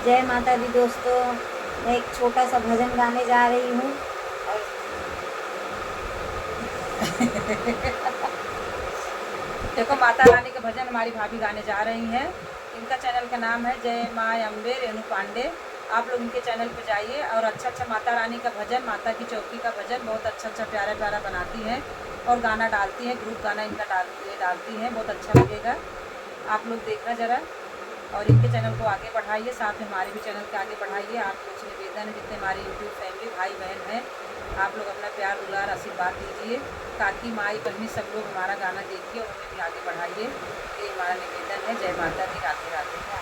जय माता दी दोस्तों। मैं एक छोटा सा भजन गाने जा रही हूँ और देखो, माता रानी का भजन हमारी भाभी गाने जा रही हैं। इनका चैनल का नाम है जय माँ अम्बे रेणु पांडे। आप लोग इनके चैनल पे जाइए और अच्छा अच्छा माता रानी का भजन, माता की चौकी का भजन बहुत अच्छा अच्छा प्यारा प्यारा बनाती हैं और गाना डालती हैं। ग्रुप गाना इनका डालती हैं, बहुत अच्छा लगेगा। आप लोग देखना ज़रा और इनके चैनल को आगे बढ़ाइए, साथ में हमारे भी चैनल के आगे बढ़ाइए। आप लोग से निवेदन है, जितने हमारे यूट्यूब फैमिली भाई बहन हैं, आप लोग अपना प्यार दुलार आशीर्वाद दीजिए ताकि माई बहनी सब लोग हमारा गाना देखिए और उन्हें भी आगे बढ़ाइए। ये हमारा निवेदन है। जय माता दी। राधे राधे।